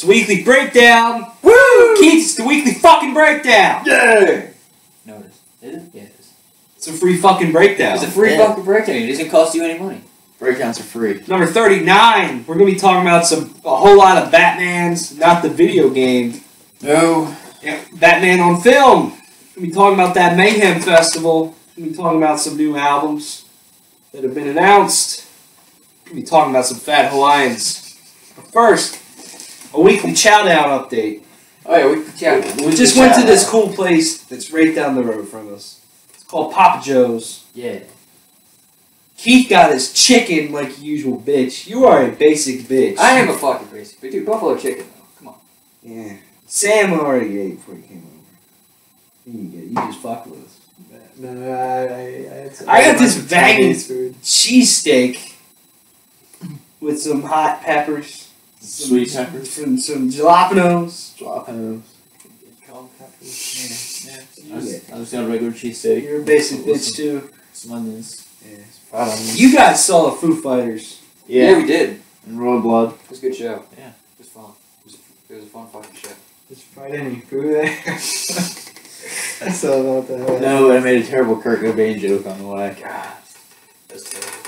the weekly breakdown. Woo! Keith, it's the weekly fucking breakdown. Yeah. No, it is. Is it? Yeah, it is. It's a free fucking breakdown. It's a free fucking breakdown. It doesn't cost you any money. Breakdowns are free. Number 39. We're gonna be talking about a whole lot of Batmans, not the video game. No. Yeah, Batman on film. We'll be talking about that Mayhem Festival. We'll be talking about some new albums that have been announced. We'll be talking about some Fat Hawaiians. But first, a weekly chow down update. Oh yeah, weekly chow down. We just went to this cool place that's right down the road from us. It's called Papa Joe's. Yeah. Keith got his chicken like usual, bitch. You are a basic bitch. I am a fucking basic bitch. Dude, buffalo chicken though. Come on. Yeah. Sam already ate before he came over. You just fucked with us. No, I got this banging cheesesteak with some hot peppers. Sweet peppers. Some jalapenos. Jalapenos. Called peppers. Yeah. I was doing regular cheesesteak. You're a basic bitch too. Some onions. Yeah. You guys saw the Foo Fighters. Yeah, we did. And Royal Blood. It was a good show. Yeah. It was fun. It was a fun fucking show. Did you find any food there? I saw about that. No, I made a terrible Kurt Cobain joke on the way. God. That's terrible.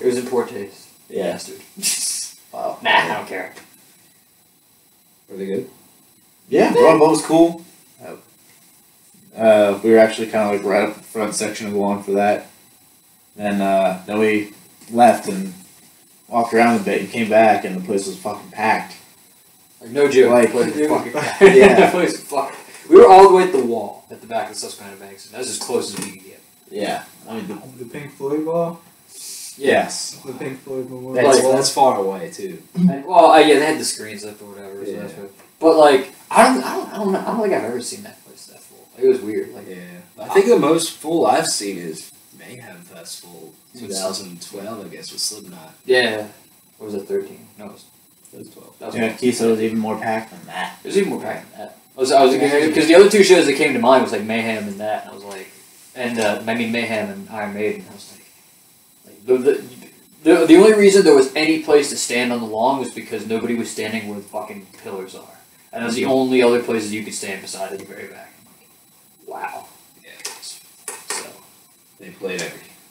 It was in poor taste. Yeah. Bastard. Wow. Nah, I don't care. Were they good? Yeah, Royal Blood was cool. We were actually kind of like right up the front section of the lawn for that. Then we left and walked around a bit and came back and the place was fucking packed. Like, no joke. Like, the place was fucking packed. Yeah. The place was fucking... We were all the way at the wall at the back of the Susquehanna Banks, and that was as close as we could get. Yeah. I mean, the Pink Floyd wall? Yes. The Pink Floyd memorial. That's far away too. And, well, yeah, they had the screens up or whatever. So that's what, but like, I don't think I've ever seen that place that full. Like, it was weird. Like, yeah, I think the most full I've seen is Mayhem Festival 2012. I guess with Slipknot. Yeah. What was it? 13? No, it was 12. That was yeah, Keith said it was even more packed than that. It was even more packed than that. Because the other two shows that came to mind was like Mayhem and that, and I was like, Mayhem and Iron Maiden. I was like the only reason there was any place to stand on the lawn was because nobody was standing where the fucking pillars are, and that was the only other places you could stand beside at the very back. I'm like, wow. Yeah. So they played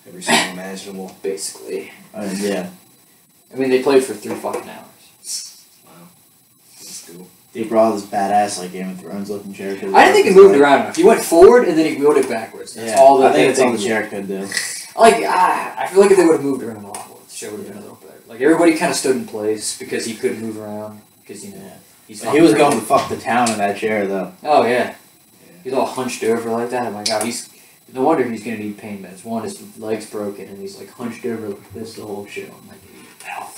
every song imaginable, basically. Yeah. I mean, they played for 3 fucking hours. Wow. That's cool. They brought this badass, like, Game of Thrones looking chair. I didn't think he moved around enough. He went forward and then he wheeled it backwards. That's all I think that's all the chair could do. Like, I feel like if they would have moved around a lot more, the show would have been a little better. Like, everybody kind of stood in place because he couldn't move around. Because, you know, he was going to fuck the town in that chair, though. Oh, yeah. He's all hunched over like that. Oh, my God. No wonder he's going to need pain meds. One, his leg's broken, and he's, like, hunched over like this the whole show. I'm like, ow.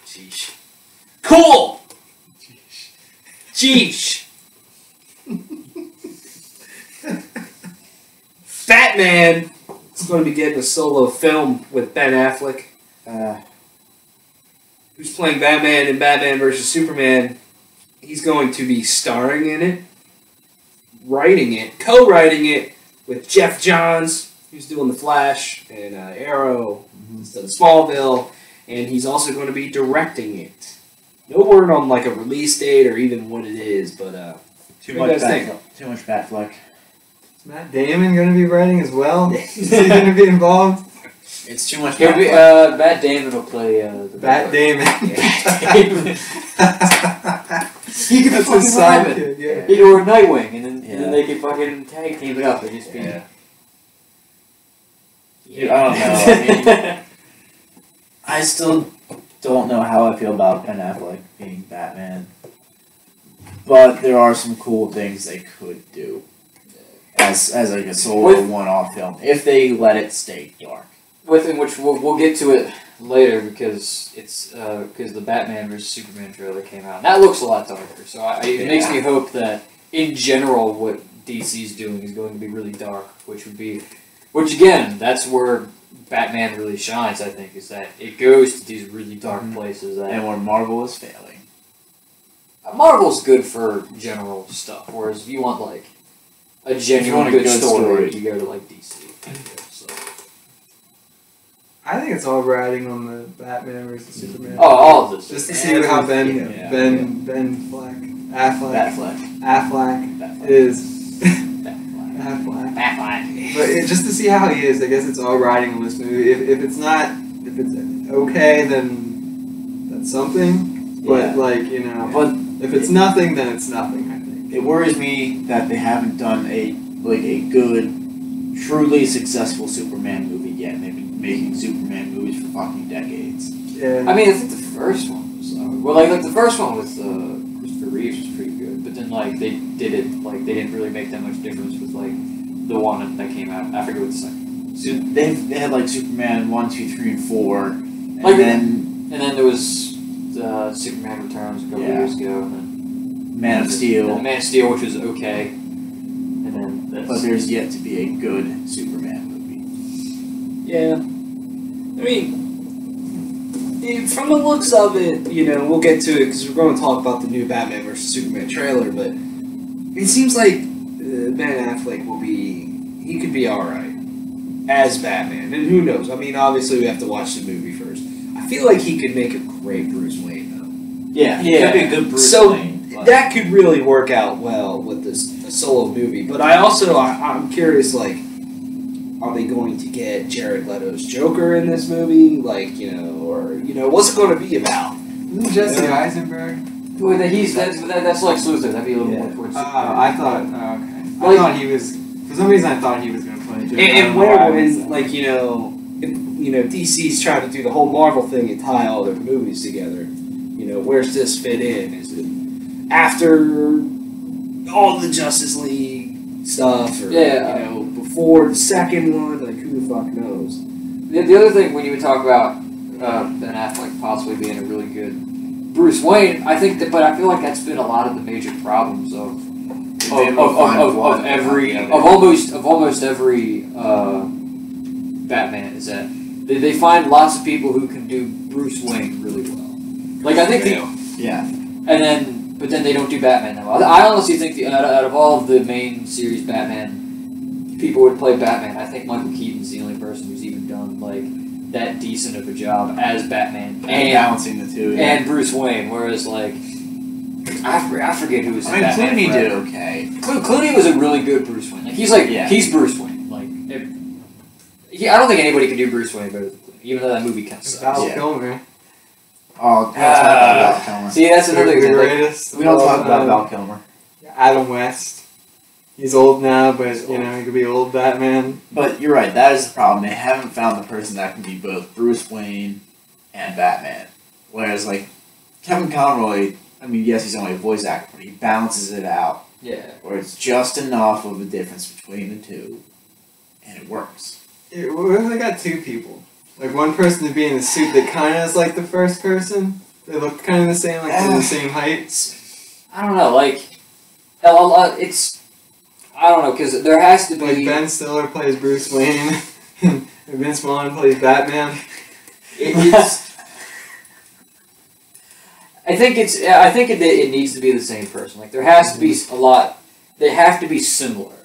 Sheesh. Cool! Sheesh. Batman is going to be getting a solo film with Ben Affleck, who's playing Batman in Batman vs. Superman. He's going to be starring in it, writing it, co-writing it with Jeff Johns, who's doing The Flash and Arrow, instead of Smallville, and he's also going to be directing it. No word on like a release date or even what it is, but too much Batfleck. Is Matt Damon going to be writing as well? Is he going to be involved? It's too much. Matt Damon will play the Matt Damon. He could be fucking Simon. Yeah. He or Nightwing, and then they could fucking tag team it up and just be. Yeah. I don't know. I mean, I still don't know how I feel about Ben Affleck being Batman, but there are some cool things they could do as like a solo one-off film if they let it stay dark. Which we'll get to it later because it's because the Batman vs Superman trailer came out and that looks a lot darker. So it makes me hope that in general what DC's doing is going to be really dark, which again that's where Batman really shines, I think, is that it goes to these really dark places. And where Marvel is failing. Marvel's good for general stuff, whereas if you want, like, a genuine good story, you go to, like, DC. So. I think it's all riding on the Batman versus Superman. Oh, all of this. Just to see how Ben Affleck is Affleck. But just to see how he is, I guess it's all riding on this movie. If it's okay, then that's something. But if it's nothing, then it's nothing. I think it worries me that they haven't done a good, truly successful Superman movie yet. They've been making Superman movies for fucking decades. Yeah. I mean, I think the first one was like the first one with Christopher Reeves was pretty good, but then they did it they didn't really make that much difference with the one that came out. I forget what the second. So they had Superman 1, 2, 3, and 4, and then there was Superman Returns a couple years ago, and then Man of Steel. Man of Steel, which was okay, and then but there's yet to be a good Superman movie. Yeah, I mean, from the looks of it, we'll get to it because we're going to talk about the new Batman vs Superman trailer, but it seems like Ben Affleck he could be alright as Batman, and who knows? I mean, obviously we have to watch the movie first. I feel like he could make a great Bruce Wayne, though. Yeah, he could be a good Bruce Wayne. So that could really work out well with a solo movie. But I'm curious, are they going to get Jared Leto's Joker in this movie? What's it going to be about? Isn't Jesse Eisenberg? Well, that's Lex Luthor. That'd be a little more towards. I thought. Okay. I thought he was. For some reason, I thought he was going to play Joker. And when DC's trying to do the whole Marvel thing and tie all their movies together, where's this fit in? Is it after all the Justice League stuff, or before the second one? Who the fuck knows? The other thing, when you would talk about Ben Affleck possibly being a really good Bruce Wayne, I think but I feel like that's been a lot of the major problems of almost every Batman is that they find lots of people who can do Bruce Wayne really well. I think but then they don't do Batman that well. I honestly think out of all of the main series Batman people would play Batman, I think Michael Keaton's the only person who's even done that decent of a job as Batman and balancing the two, and Bruce Wayne. Whereas I forget who was in Batman. Clooney did okay. Clooney was a really good Bruce Wayne. He's Bruce Wayne. I don't think anybody can do Bruce Wayne better than Clooney, even though that movie kind of sucks. Val Kilmer. Oh, we don't talk about Val Kilmer. See, that's another thing. We don't talk about Val Kilmer. Adam West. He's old now, but he could be old Batman. But you're right. That is the problem. They haven't found the person that can be both Bruce Wayne and Batman. Whereas Kevin Conroy, I mean, yes, he's only a voice actor, but he balances it out. Yeah. Where it's just enough of a difference between the two, and it works. What if they got two people? One person to be in a suit that kind of is like the first person? They look kind of the same, they're the same height? I don't know, I don't know, because there has to be... Ben Stiller plays Bruce Wayne, and Vince Vaughn plays Batman. I think it needs to be the same person. There has to be a lot... They have to be similar,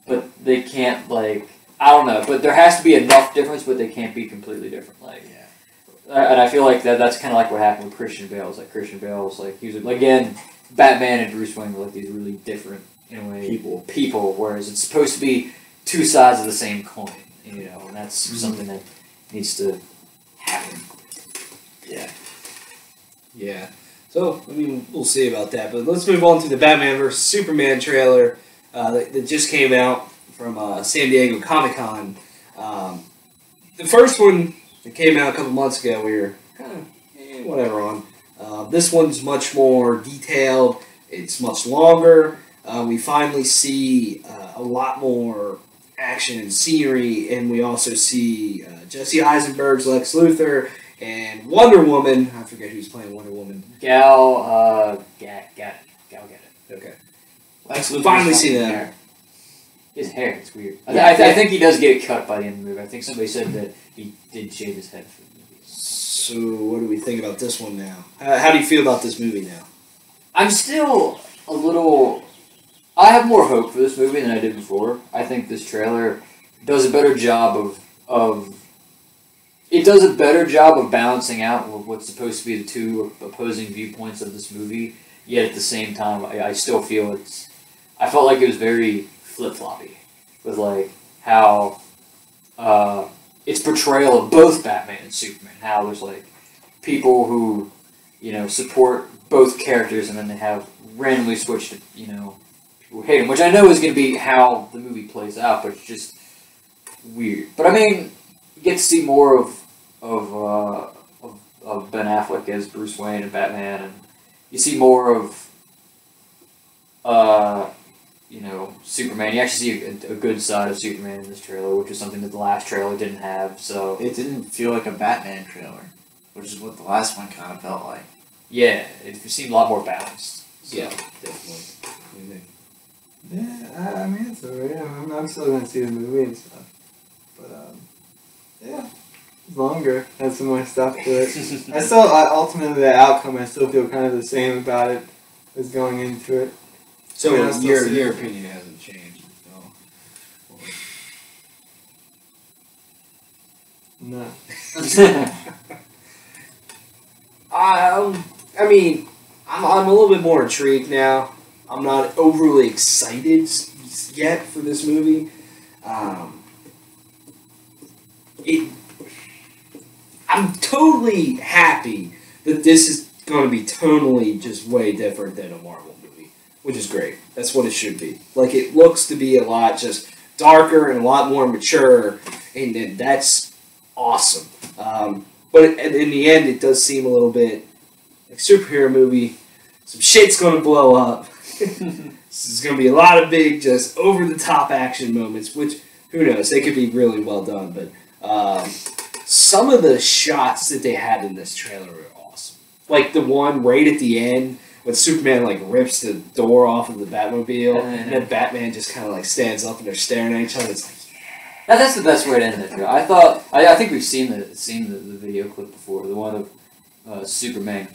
but they can't, I don't know, but there has to be enough difference, but they can't be completely different. And I feel like that's kind of what happened with Christian Bale. Christian Bale was he was again, Batman and Bruce Wayne were these really different in a way people, whereas it's supposed to be two sides of the same coin, and that's something that needs to happen. Yeah. Yeah. So we'll see about that, but let's move on to the Batman vs Superman trailer that just came out from San Diego Comic-Con. The first one that came out a couple months ago, we were kind of whatever on. This one's much more detailed. It's much longer. We finally see a lot more action and scenery, and we also see Jesse Eisenberg's Lex Luthor and Wonder Woman. I forget who's playing Wonder Woman. Gal Gadot. Okay. Lex Luthor finally see that. His hair, it's weird. I think he does get it cut by the end of the movie. I think somebody said that he did shave his head for the movie. So what do we think about this one now? How do you feel about this movie now? I'm still a little... I have more hope for this movie than I did before. I think this trailer does a better job of it does a better job of balancing out what's supposed to be the two opposing viewpoints of this movie. Yet at the same time, I still feel I felt like it was very flip-floppy with like how its portrayal of both Batman and Superman. How there's like people who support both characters, and then they have randomly switched to people who hate him, which I know is going to be how the movie plays out, but it's just weird. But I mean, you get to see more of Ben Affleck as Bruce Wayne and Batman, and you see more of Superman. You actually see a good side of Superman in this trailer, which is something that the last trailer didn't have. So it didn't feel like a Batman trailer, which is what the last one kind of felt like. Yeah, it seemed a lot more balanced. So. Yeah, definitely. Yeah, I mean, it's alright. I'm still going to see the movie and stuff. But, yeah. It's longer. Has some more stuff to it. I still, ultimately, the outcome, I still feel kind of the same about it as going into it. So I mean, your opinion hasn't changed? No. I mean, I'm a little bit more intrigued now. I'm not overly excited yet for this movie. I'm totally happy that this is going to be tonally just way different than a Marvel movie, which is great. That's what it should be. Like, it looks to be a lot just darker and a lot more mature, and that's awesome. But in the end, it does seem a little bit like a superhero movie. Some shit's going to blow up. This is going to be a lot of big, just over-the-top action moments, which, who knows, they could be really well done. But some of the shots that they had in this trailer were awesome. Like the one right at the end when Superman like rips the door off of the Batmobile, and then Batman just kind of like stands up and they're staring at each other. It's like, that's the best way to end it. I think we've seen the video clip before. The one of Superman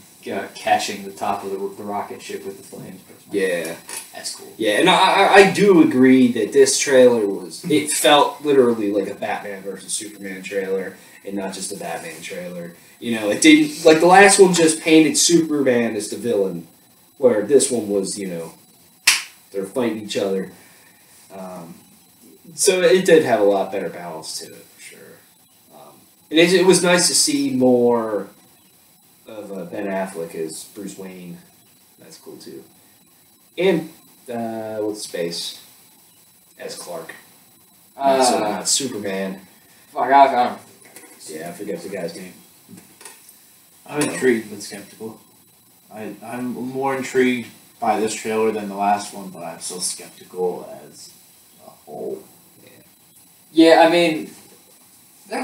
catching the top of the rocket ship with the flames. yeah, that's cool. Yeah, and I do agree that this trailer it felt literally like a Batman versus Superman trailer, and not just a Batman trailer. It didn't, like the last one just painted Superman as the villain, where this one was, they're fighting each other. So it did have a lot better balance to it, for sure. And it was nice to see more of Ben Affleck as Bruce Wayne. That's cool too. And what's space as Clark. So not Superman. Fuck, I don't know. Yeah, I forget the guy's name. I'm intrigued but skeptical. I'm more intrigued by this trailer than the last one, but I'm still skeptical as a whole. Yeah, I mean, I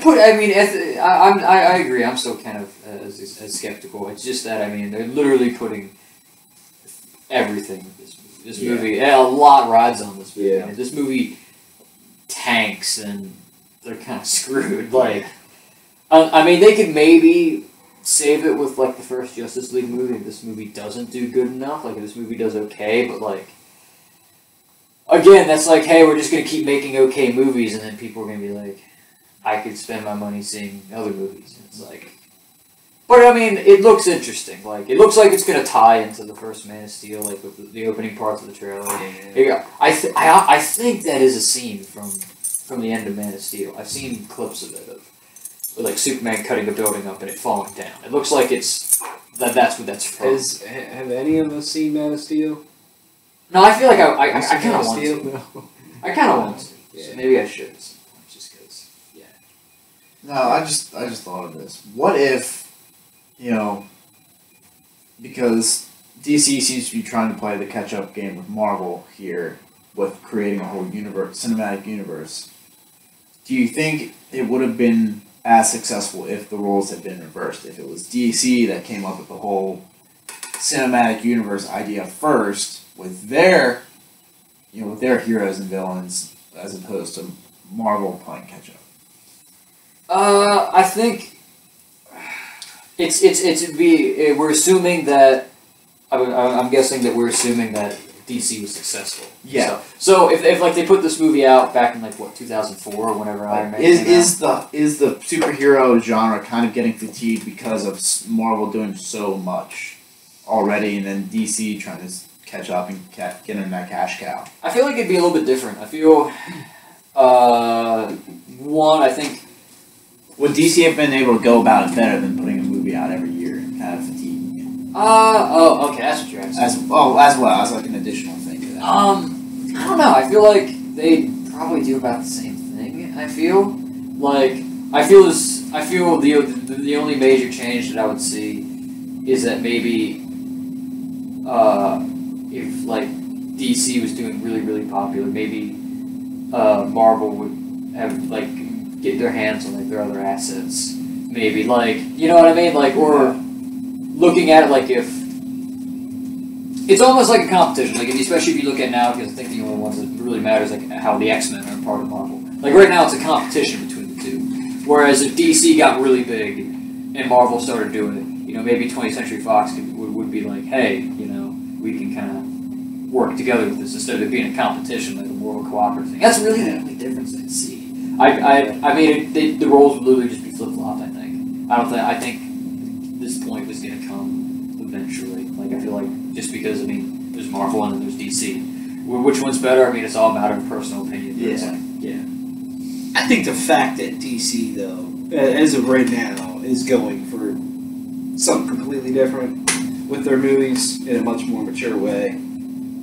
agree. I'm still kind of as skeptical. It's just that they're literally putting everything in this movie. This movie, a lot rides on this movie. Yeah. If this movie tanks, and they're kind of screwed. Like, they could maybe save it with like the first Justice League movie. If this movie doesn't do good enough, like if this movie does okay, but like. Again, that's like, hey, we're just going to keep making okay movies, and then people are going to be like, I could spend my money seeing other movies. And it's like... But, it looks interesting. Like, it looks like it's going to tie into the first Man of Steel, like, with the opening parts of the trailer. Yeah. I think that is a scene from the end of Man of Steel. I've seen clips of it, with, like, Superman cutting a building up and it falling down. It looks like that's what that's from. Have any of us seen Man of Steel? No, I feel like I kind of want to. No. I kind of want to. Yeah. So maybe I should. Just because, yeah. No, I just thought of this. What if, because DC seems to be trying to play the catch-up game with Marvel here, with creating a whole cinematic universe. Do you think it would have been as successful if the roles had been reversed? If it was DC that came up with the whole cinematic universe idea first, with their heroes and villains, as opposed to Marvel playing catch up. I think we're assuming that I'm guessing that we're assuming that DC was successful. Yeah. So if like they put this movie out back in like what 2004 or whenever Iron Man came out. Is the superhero genre kind of getting fatigued because of Marvel doing so much already, and then DC trying to catch up and get in that cash cow? I feel like it'd be a little bit different. I feel one, I think. Would DC have been able to go about it better than putting a movie out every year and kind of fatigue? Okay, that's what you're asking. As well, as like an additional thing to that. I don't know. I feel like they probably do about the same thing. I feel the only major change that I would see is that maybe if like DC was doing really, really popular, maybe Marvel would have like get their hands on like their other assets. Maybe like, you know what I mean? Like, or looking at it like if it's almost like a competition. Like, especially if you look at now, because I think the only ones that really matters like how the X-Men are part of Marvel. Like right now, it's a competition between the two. Whereas if DC got really big and Marvel started doing it, you know, maybe 20th Century Fox would be like, hey, you know, we can kind of work together with this instead of it being a competition, like a moral cooperative thing. That's really the only difference I see. I mean, the roles would literally just be flip-flopped, I think. I think this point was going to come eventually. Like, I feel like, just because, I mean, there's Marvel and then there's DC. Which one's better? I mean, it's all a matter of personal opinion. Yeah. It's like, yeah. I think the fact that DC, though, as of right now, is going for something completely different with their movies in a much more mature way,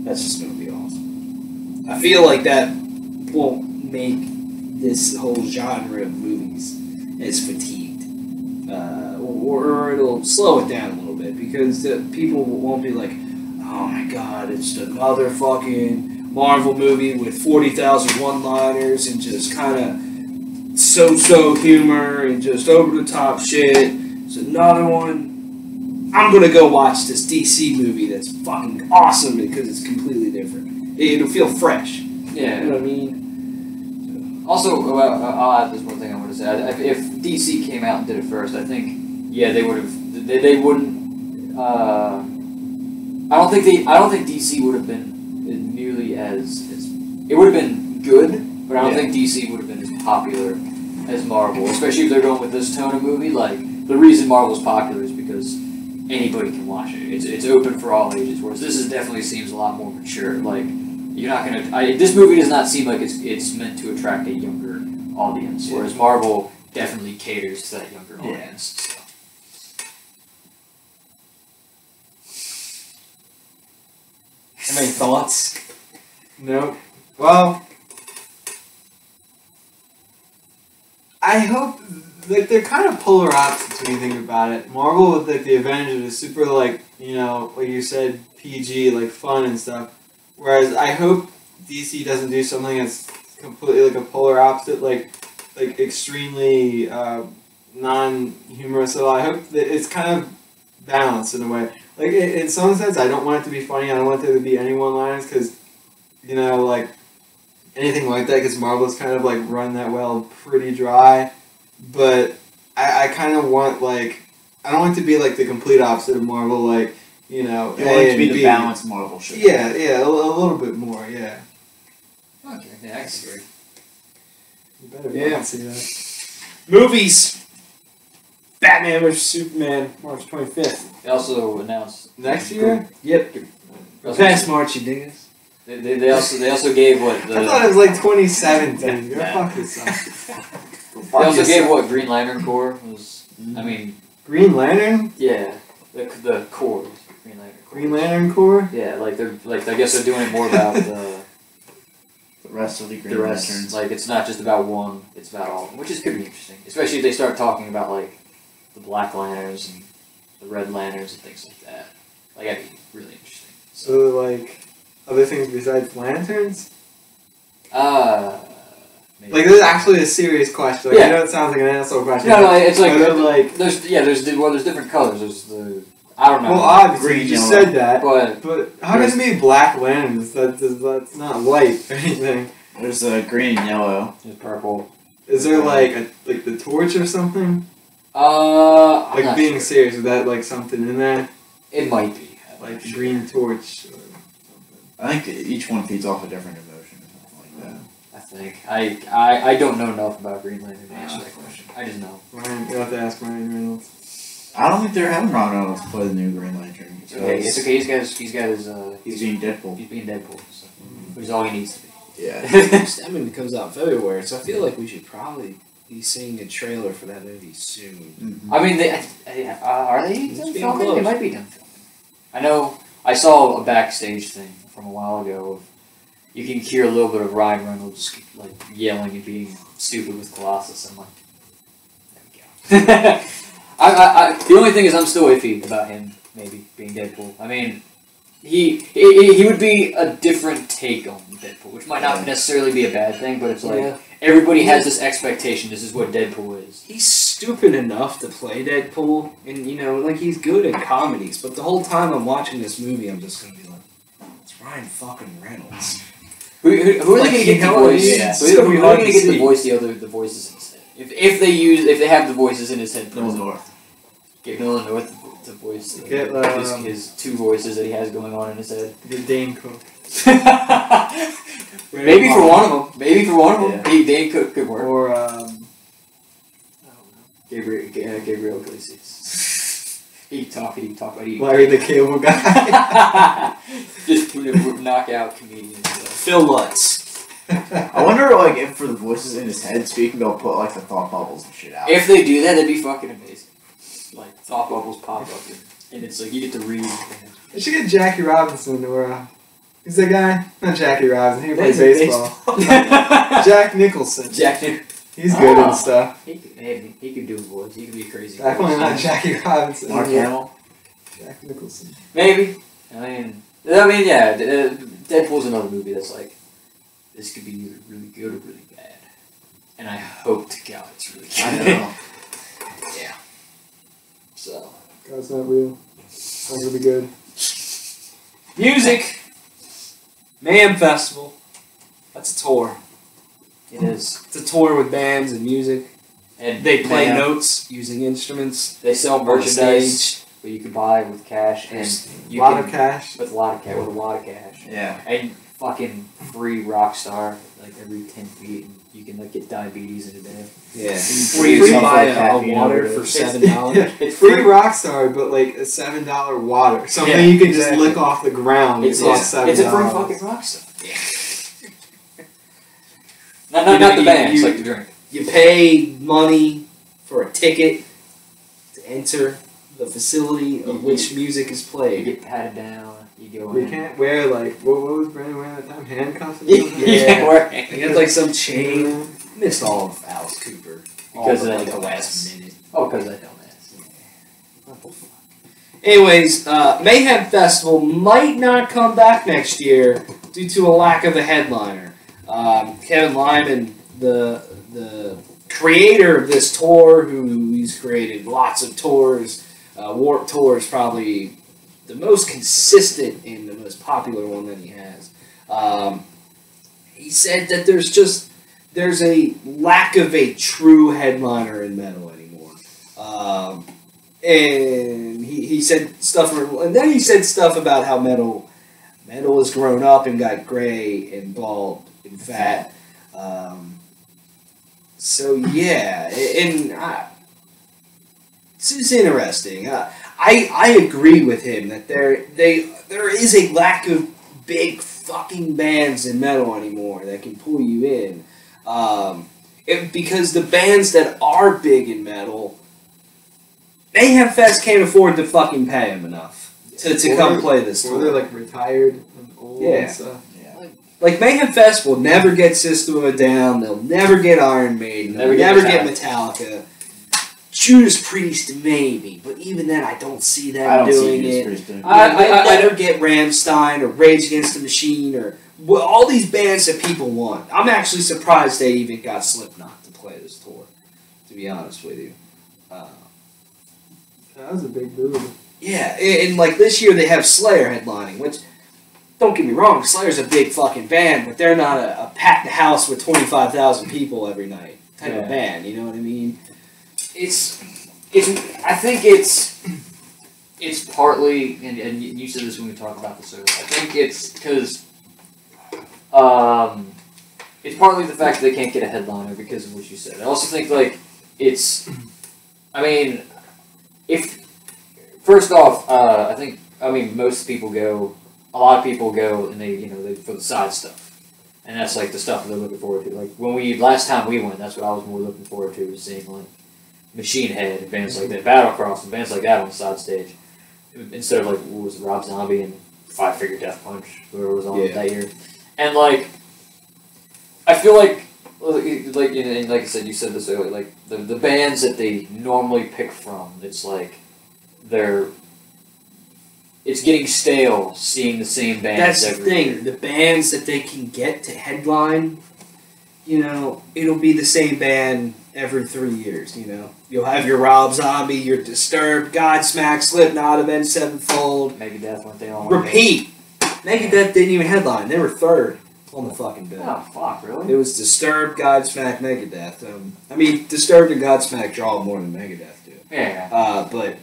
that's just going to be awesome. I feel like that won't make this whole genre of movies as fatigued, or it'll slow it down a little bit because people won't be like, oh my god, it's another fucking Marvel movie with 40,000 one-liners and just kind of so-so humor and just over-the-top shit. It's another one. I'm gonna go watch this DC movie that's fucking awesome because it's completely different. It'll feel fresh. Yeah. You know what I mean? Also, I'll add this one thing I want to say. If DC came out and did it first, I think, yeah, they would have. They wouldn't. I don't think DC would have been nearly as. It would have been good, but I don't think DC would have been as popular as Marvel, especially if they're going with this tone of movie. Like, the reason Marvel's popular is because anybody can watch it. It's open for all ages. Whereas this definitely seems a lot more mature. Like, you're not gonna. This movie does not seem like it's meant to attract a younger audience, whereas Marvel definitely caters to that younger audience. So. Any thoughts? No. Well, I hope like they're kind of polar opposites when you think about it. Marvel with like the Avengers is super like, you know, like you said, PG, like fun and stuff. Whereas I hope DC doesn't do something that's completely like a polar opposite, like extremely non-humorous at all. I hope that it's kind of balanced in a way. Like in some sense, I don't want it to be funny. I don't want there to be any one-liners because, you know, like anything like that. Because Marvel's kind of like run that well pretty dry. But I kind of want like I don't want it to be like the complete opposite of Marvel. Like, you know, you want it to be the balanced Marvel show. Yeah, a little bit more. Yeah. Okay, yeah, I can agree. You better Yeah. see that. Movies. Batman vs Superman, March 25th. They also announced Next year? Yep. Past March, you dig us? They also gave what the. I thought it was like 2017. You're fuck yourself. They also gave what Green Lantern Corps was. I mean. Green Lantern? Yeah, the Corps. Green Lantern Corps. Green Lantern Corps? Yeah, like they're like I guess they're doing it more about the rest of the Green rest. Lanterns. Like it's not just about one; it's about all of them, which is could be interesting. Especially if they start talking about like the Black Lanterns and the Red Lanterns and things like that. Like that'd be really interesting. So like other things besides lanterns? Maybe. Like this is actually a serious question. Like, Yeah. I know it sounds like an asshole question. No, it's like like there's different colors. There's the I don't know. well, obviously Green, you just yellow. said that. But how does it be black lanterns? That's not light or anything. There's green and yellow. there's purple. Is there like the torch or something? I'm Like not being sure. serious, is that like something in there? It might be. I'm Like not the sure. green torch or something. I think each one feeds off a different emotion or something like that. I think I don't know enough about Green Lantern to answer that question. I just know. Ryan, you'll have to ask Ryan Reynolds. I don't think they're having Ryan Reynolds play the new Green Lantern. It's okay. It's okay. He's got his. He's being Deadpool. He's being Deadpool. So. Which is all he needs to be. Yeah. That movie comes out in February, so I feel like we should probably be seeing a trailer for that movie soon. Mm-hmm. I mean, are they It's done being filming? They close. might be done filming. I know. I saw a backstage thing from a while ago. You can hear a little bit of Ryan Reynolds like yelling and being stupid with Colossus. I'm like, there we go. The only thing is, I'm still iffy about him maybe being Deadpool. I mean, he would be a different take on Deadpool, which might not necessarily be a bad thing, but it's like everybody has this expectation. This is what Deadpool is. He's stupid enough to play Deadpool, and like he's good at comedies. But the whole time I'm watching this movie, I'm just gonna be like, it's Ryan fucking Reynolds. Who are they going to get the voice? Yeah. Who are they going to get the voice? The voices in his head. If they have the voices in his head. Nolan North. Get Nolan North to voice Get, his two voices that he has going on in his head. Get Dane Cook. Maybe for one of them. Maybe for one of them. Yeah. Dane Cook could work. Or, I don't know. Gabriel Iglesias. He can talk about eating. Larry the Cable Guy. Just knockout comedians. Phil Lutz. I wonder, like, if for the voices in his head, speaking, they'll put, like, the thought bubbles and shit out. If they do that, that'd be fucking amazing. Like, thought bubbles pop up, and it's like you get to read. They should get Jackie Robinson or, who's that guy? Not Jackie Robinson, he plays baseball. Jack Nicholson. He's good and stuff. He could do a voice. He could be a crazy. Definitely not Jackie Robinson. Mark Hamill. Jack Nicholson. Maybe. I mean, yeah. Deadpool's another movie that's like, this could be either really good or really bad, and I hope to God it's really good. I know. Yeah. So. God's not real. Not gonna be good. Music. Mayhem Festival. That's a tour. It is. It's a tour with bands and music. And They play Mayhem. notes using instruments. They sell on the merchandise stage. that you can buy with cash, and A you lot can, of cash. with a lot of cash. Yeah. And fucking free rock star like every 10 feet, and you can like get diabetes in a day. Yeah. Free Free yourself buy a a caffeine water overdose. for $7. It's Free Rockstar, but like a $7 water. Something Yeah, you can just exactly. lick off the ground. It's, It costs $7. it's a free fucking rock star. Not You know, the you- bands, you- like the drink. You pay money for a ticket to enter the facility of which music is You played. get patted down, you go You in. can't wear like, what was Brandon wearing at that time? Handcuffs? Or You something? can't wear You it. had like some chain. Missed all of Alice Cooper. Because all of the that last dumbass. minute. Oh, because that dumbass. What the fuck? Anyways, Mayhem Festival might not come back next year due to a lack of a headliner. Kevin Lyman, the creator of this tour, he's created lots of tours. Warped Tour is probably the most consistent and the most popular one that he has. He said that there's a lack of a true headliner in metal anymore. And he said stuff, and then he said stuff about how metal has grown up and got gray and bald and fat. So yeah, and it's interesting. I agree with him that there is a lack of big fucking bands in metal anymore that can pull you in. Because the bands that are big in metal, Mayhem Fest can't afford to fucking pay them enough to come play this Or tour. they're like retired and old Yeah. and stuff. Like Mayhem Fest will never get System of a Down. They'll never get Iron Maiden. They'll never get Metallica. Judas Priest maybe, but even then I don't see them I don't doing see it. Judas Priest doing it. I never get Rammstein or Rage Against the Machine or all these bands that people want. I'm actually surprised they even got Slipknot to play this tour. To be honest with you. That was a big move. Yeah, and like this year they have Slayer headlining, which, don't get me wrong, Slayer's a big fucking band, but they're not a packed house with 25,000 people every night type of band, you know what I mean? I think it's it's partly, and you said this when we talked about this earlier. I think it's because it's partly the fact that they can't get a headliner because of what you said. I also think like it's, I mean, if first off, most people go. A lot of people go and they for the side stuff, and that's like the stuff they're looking forward to. Like last time we went, that's what I was more looking forward to, was seeing like Machine Head and bands like that, Battlecross and bands like that on the side stage, instead of like what was it, Rob Zombie and Five Finger Death Punch, whoever was on that year, and like I feel like and like I said, you said this earlier, like the bands that they normally pick from, it's like it's getting stale seeing the same bands. That's every the thing. year. The bands that they can get to headline, it'll be the same band every 3 years. You'll have your Rob Zombie, your Disturbed, Godsmack, Slipknot, Avenged Sevenfold. Megadeth went they all repeat. Megadeth didn't even headline. They were third on the fucking bill. Oh fuck, really? It was Disturbed, Godsmack, Megadeth. Disturbed and Godsmack draw more than Megadeth do. Yeah. But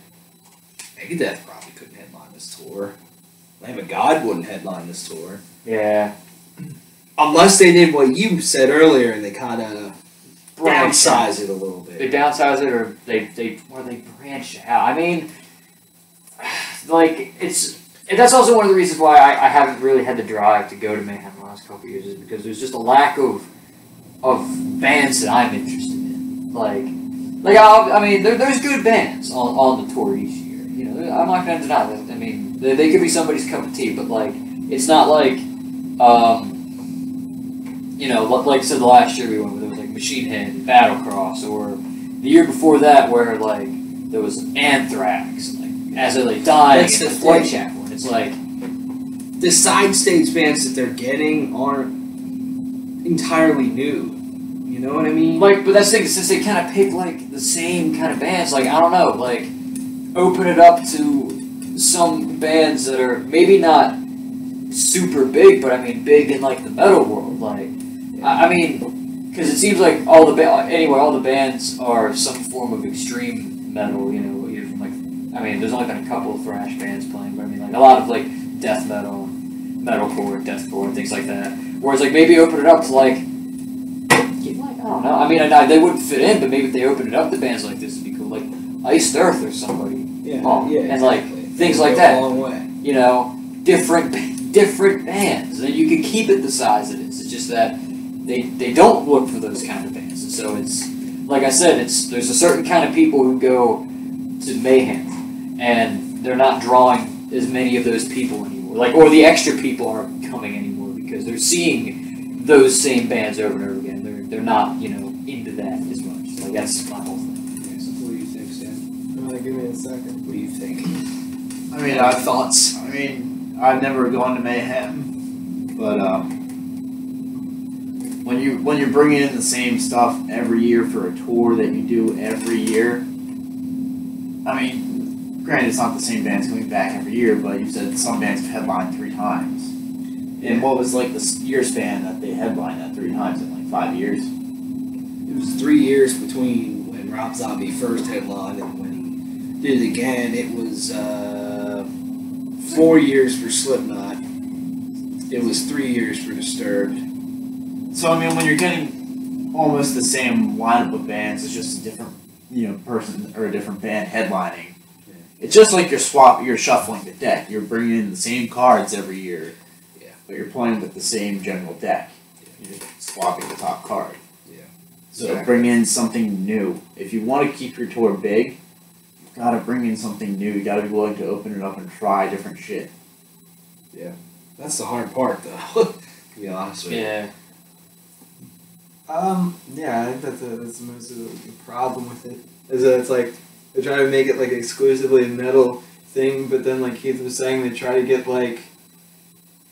Megadeth probably couldn't headline this tour. Lamb of God wouldn't headline this tour. Yeah. Unless they did what you said earlier and they kind of downsize it a little bit. They downsize it or they branch out. I mean, like, and that's also one of the reasons why I haven't really had the drive to go to Mayhem the last couple of years, is because there's just a lack of bands that I'm interested in. There's good bands on the tour each year. I'm not going to deny that. I mean, they could be somebody's cup of tea, but like, it's not like, like I said, the last year we went where there was like Machine Head and Battlecross, or the year before that where like there was Anthrax, and, like As I Lay Dying, That's and the Whitechapel. And it's like the side stage bands that they're getting aren't entirely new. You know what I mean? Like, but that's the thing, since they kind of pick like the same kind of bands, like, I don't know, like, open it up to some bands that are maybe not super big, but I mean big in like the metal world. Like, I mean, because it seems like all the bands are some form of extreme metal. Either from like, I mean, there's only been a couple of thrash bands playing, but I mean like a lot of like death metal, metalcore, deathcore, and things like that. Whereas like maybe open it up to like, I don't know. I mean, they wouldn't fit in, but maybe if they opened it up to bands like this, it'd be cool. Like Iced Earth or somebody. And like things like that. A long way. Different bands. And you can keep it the size it is. It's just that they don't look for those kind of bands. And so it's, like I said, there's a certain kind of people who go to Mayhem, and they're not drawing as many of those people anymore. Like, or the extra people aren't coming anymore because they're seeing those same bands over and over again. They're not, into that as much. Like, that's my whole thing. So what do you think, Stan? Give me a second. What do you think? I mean, I have thoughts. I mean, I've never gone to Mayhem, but when you're bringing in the same stuff every year for a tour that you do every year, I mean, granted, it's not the same bands coming back every year, but you said some bands have headlined 3 times. And what was like the year span that they headlined that 3 times in like 5 years? It was 3 years between when Rob Zombie first headlined and when he did it again. It was 4 years for Slipknot. It was 3 years for Disturbed. So I mean, when you're getting almost the same lineup of bands, it's just a different person or a different band headlining. Yeah. It's just like you're shuffling the deck. You're bringing in the same cards every year. But you're playing with the same general deck. You're just swapping the top card. Yeah. So bring in something new. If you want to keep your tour big, you've got to bring in something new. You got to be willing to open it up and try different shit. Yeah. That's the hard part, though. To be honest with you. Yeah. I think that's most of the problem with it. Is that it's like they try to make it like exclusively a metal thing, but then like Keith was saying, they try to get like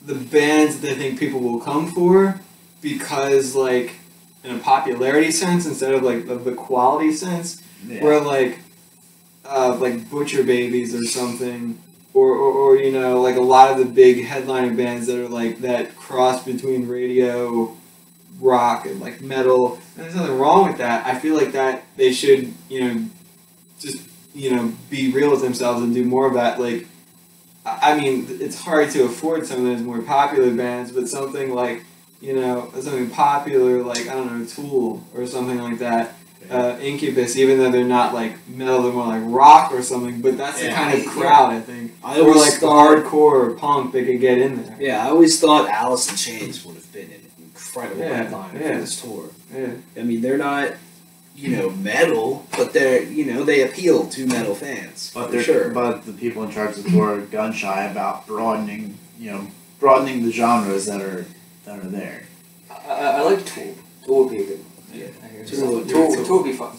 the bands that they think people will come for, because like in a popularity sense instead of like the quality sense, where like Butcher Babies or something, or like a lot of the big headlining bands that are like that cross between radio, rock, and like metal. And there's nothing wrong with that. I feel like that they should just be real with themselves and do more of that. Like, I mean, it's hard to afford some of those more popular bands, but something like, something popular like, I don't know, Tool or something like that. Incubus, even though they're not like metal, they're more like rock or something, but that's the kind of crowd I think. Or like the hardcore or punk they could get in there. Yeah, I always thought Alice in Chains would have been an incredible headliner for this tour. Yeah. I mean, they're not, metal, but they're, they appeal to metal fans. But for sure. But the people in charge of the tour are gun shy about broadening the genres that are there. I like Tool. Tool would be a good one. Yeah. Tool would be fun.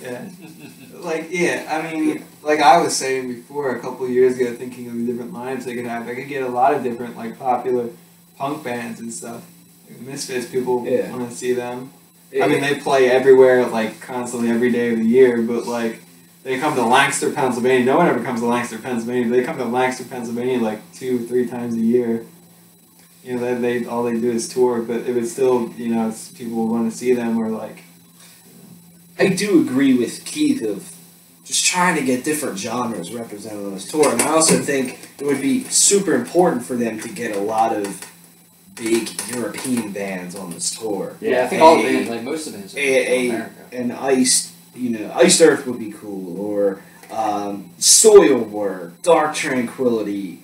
Yeah. I mean, like I was saying before, a couple of years ago, thinking of the different lineups they could have, I could get a lot of different, like, popular punk bands and stuff. Like, Misfits, people want to see them. I mean, they play everywhere, like, constantly every day of the year, but, like, they come to Lancaster, Pennsylvania. No one ever comes to Lancaster, Pennsylvania. They come to Lancaster, Pennsylvania, like, 2-3 times a year. They all they do is tour, but it would still, people want to see them or, like... I do agree with Keith of just trying to get different genres represented on this tour, and I also think it would be super important for them to get a lot of big European bands on this tour. Yeah, I think all the bands, like most of the bands, in America. An Iced Earth would be cool, or Soilwork, Dark Tranquility,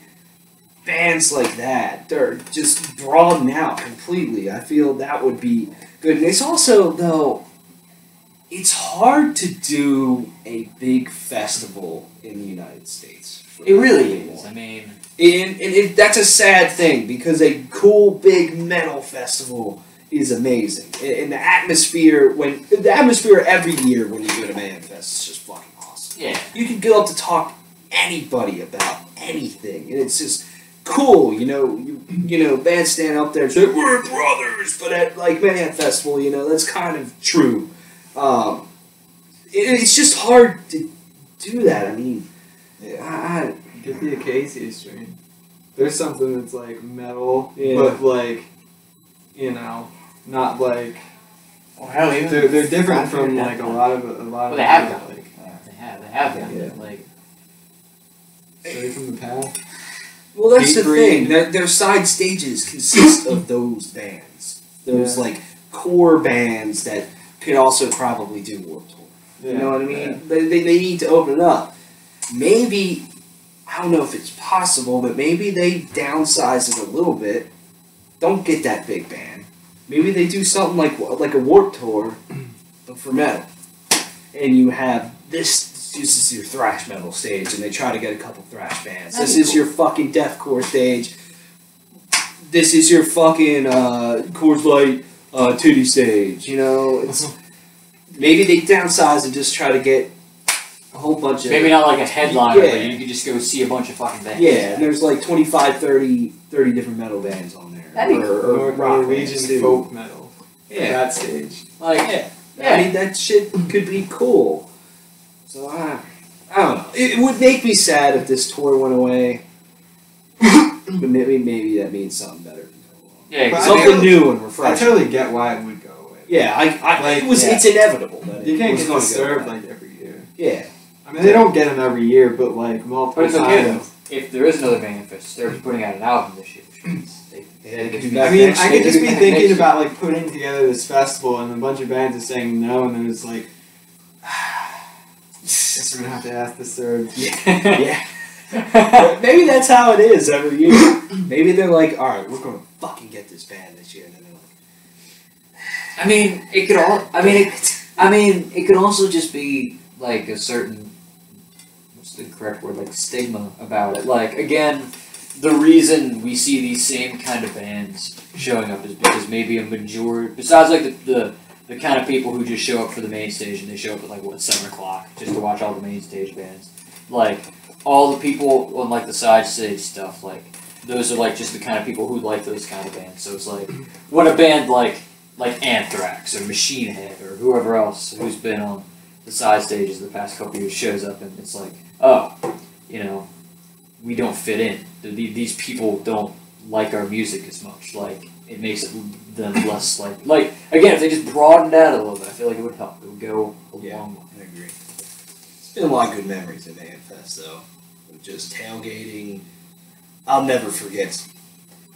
bands like that. They're just broaden out completely. I feel that would be good. And it's also, though, it's hard to do a big festival in the United States. It really is. I mean... And that's a sad thing, because a cool big metal festival is amazing. And the atmosphere every year when you go to Mayhem Fest is just fucking awesome. Yeah. You can go up to talk to anybody about anything, and it's just cool, bands stand up there and say, "We're brothers," but at like Mayhem Festival, that's kind of true. It's just hard to do that. I mean, Get the Acacia strain. There's something that's like metal, Yeah. but like, not like. Well, hell, even They're different from like a lot of. Well, they have them. Like, They have them. Yeah. Like, straight from the past. well, that's Deep the Green. thing. Their side stages consist of those bands, those like core bands that could also probably do Warped Tour. You know what I mean? Yeah. They need to open it up. Maybe, I don't know if it's possible, but maybe they downsize it a little bit. Don't get that big band. Maybe they do something like a Warped Tour, but for metal. And you have this is your thrash metal stage, and they try to get a couple thrash bands. This is your fucking deathcore stage. This is your fucking Coors Light titty stage. It's maybe they downsize and just try to get a whole bunch of... maybe not like a headliner, Yeah. but you could just go see a bunch of fucking bands. Yeah, and there's like 25, 30 different metal bands on there. That'd be or rock bands, Norwegian too. folk metal. Yeah. That stage. Like, I mean, that shit could be cool. So, I don't know. It would make me sad if this tour went away. But maybe that means something better. yeah, But I Something mean, new and I refreshing. totally get why it would go away. Yeah, Like, it's inevitable. That You it can't was get gonna this go served away. like every year. Yeah. I mean, they don't get them every year, but like multiple but it's okay though. times. If there is another Mayhem Fest, they're putting out an album this year, which means they could do I that mean, next I year. could just be Next thinking year. about like putting together this festival and a bunch of bands are saying no, and then it's like, guess we're gonna have to ask the Surge. Yeah. But maybe that's how it is every year. Maybe they're like, alright, we're going to fucking get this band this year. And then they're like, I mean, it could all. I mean, it could also just be like a certain. What's the correct word? Like stigma about it. Like again, the reason we see these same kind of bands showing up is because maybe a majority, besides like the kind of people who just show up for the main stage and they show up at like 7:00 just to watch all the main stage bands. Like all the people on like the side stage stuff, like those are like just the kind of people who like those kind of bands. So it's like when a band like Anthrax or Machine Head or whoever else who's been on the side stages the past couple years shows up and it's like, oh, we don't fit in. These people don't like our music as much. Like it makes them less like again if they just broadened out a little bit, I feel like it would help. It would go a long way. I agree. been a lot of good memories at Mayhem Fest, though. Just tailgating. I'll never forget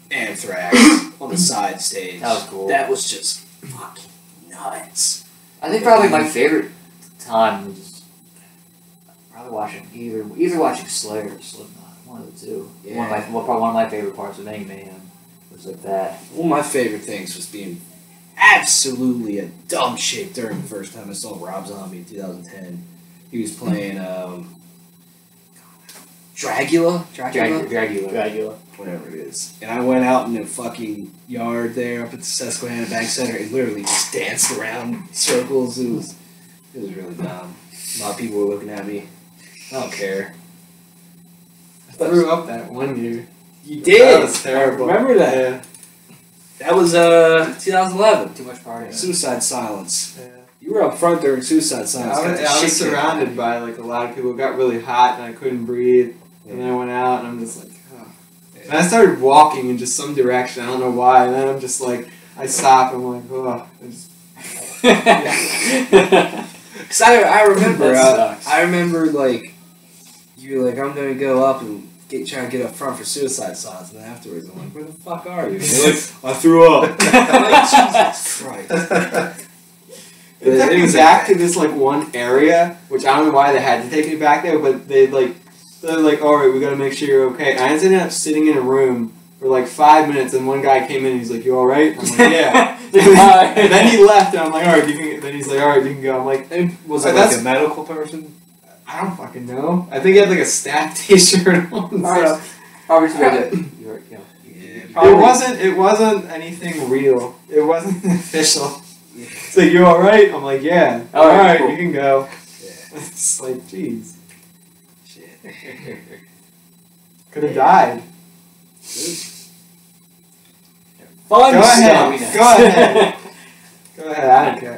Anthrax on the side stage. That was cool. That was just fucking nuts. I think probably my favorite time was probably watching either watching Slayer or Slipknot, one of the two. Yeah. Probably one of my favorite parts of any Mayhem was like that. One of my favorite things was being absolutely a dumb shit during the first time I saw Rob Zombie in 2010. He was playing Dragula, whatever it is. And I went out in the fucking yard there up at the Susquehanna Bank Center and literally just danced around in circles. It was really dumb. A lot of people were looking at me. I don't care. I threw up that one year. You did. That was terrible. I remember that. Yeah. That was 2011. Too much party. Suicide Silence. Yeah. You were up front during Suicide Silence. I was surrounded by like a lot of people. It got really hot and I couldn't breathe. And then I went out and I'm just like, oh. And I started walking in just some direction. I don't know why. And then I'm just like, I stop. I'm like, oh. Because I remember, sucks. I remember like, you were like, I'm gonna go up and try and get up front for Suicide Silence, and then afterwards I'm like, where the fuck are you? And you're like, I threw up. I'm like, Jesus Christ. It took me back to this like one area, which I don't know why they had to take me back there, but they're like, all right, we gotta make sure you're okay. And I ended up sitting in a room for like 5 minutes, and one guy came in and he's like, you all right? I'm like, yeah. And then he left, and I'm like, all right, you can. Then he's like, all right, you can go. I'm like, was it like a medical person? I don't fucking know. I think he had like a staff T-shirt on. Probably too bad It wasn't anything real. It wasn't official. It's like, you all right? I'm like, yeah. All right, cool. You can go. Yeah. It's like, jeez. Shit. Could have died. Fun Go stuff. ahead. Go ahead. Go ahead. I don't care.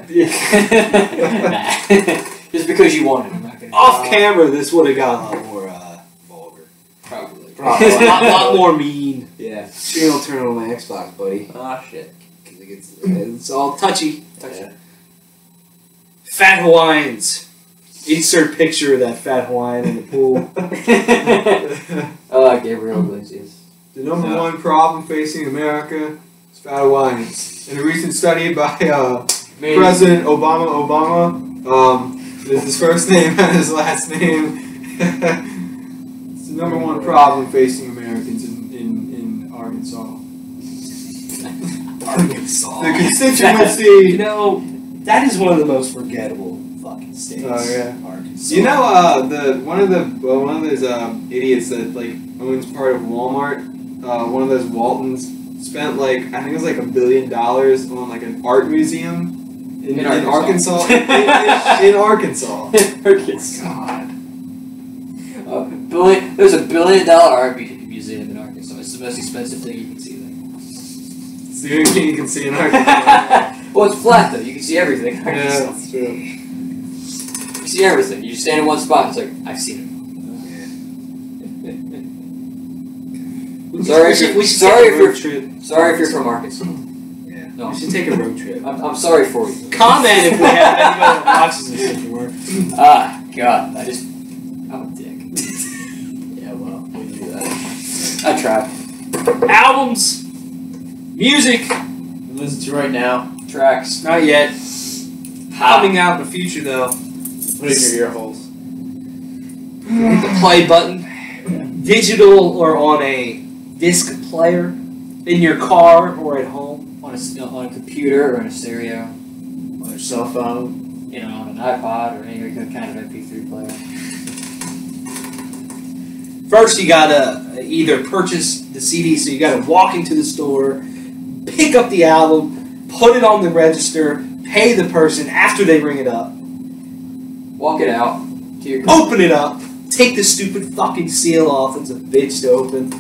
Nah. Just because you wanted, I'm not gonna. Off camera, this would have got a lot more vulgar. Probably. A lot more mean. Yeah. You don't turn on my Xbox, buddy. Oh shit. It's all touchy. Yeah. Fat Hawaiians. Insert picture of that fat Hawaiian in the pool. I like Gabriel Iglesias. The number one problem facing America is fat Hawaiians. In a recent study by President Obama, there's his first name and his last name. It's the number one problem facing Americans in Arkansas. Arkansas. The constituency. You know, that is one of the most forgettable fucking states. Oh yeah, Arkansas. You know, one of those idiots that like owns part of Walmart. One of those Waltons spent like I think it was like $1 billion on like an art museum in Arkansas. in Arkansas. God. There's $1 billion art museum in Arkansas. It's the most expensive thing you can see there. It's the only thing you can see in Arkansas. Well, it's flat though. You can see everything. Yeah, that's true. You see everything. You just stand in one spot. It's like I've seen it. Sorry if you're from Arkansas. Yeah. No. We should take a road trip. I'm sorry for you. Comment if we have anybody that watches this anymore. God, I'm a dick. Yeah, well, we do that. I try. Albums, music, Listen to right now. Tracks. not yet. Coming out in the future though. Put in your ear holes. Hit the play button. Digital or on a disc player, in your car or at home. On a computer or on a stereo. On your cell phone. You know, on an iPod or any kind of MP3 player. First, you gotta either purchase the CD, so you gotta walk into the store, pick up the album, put it on the register, pay the person after they ring it up, Walk it out to your open it up, take the stupid fucking seal off. It's a bitch to open.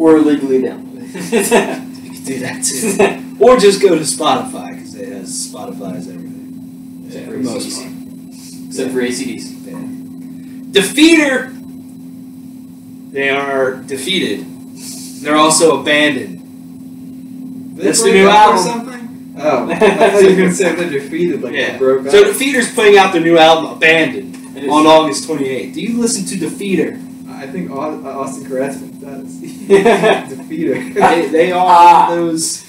or legally down. You can do that too. Or just go to Spotify, because it has Spotify as everything. Except For for the most ACDC. part. Except for ACDs. Defeater. They are defeated. They're also abandoned. That's the new Or album. something? Oh, I thought you were gonna say they're defeated, like they broke up. So Defeater's putting out their new album, Abandoned, on August 28th. Do you listen to Defeater? I think Austin Koretzman does. Defeater. They are those.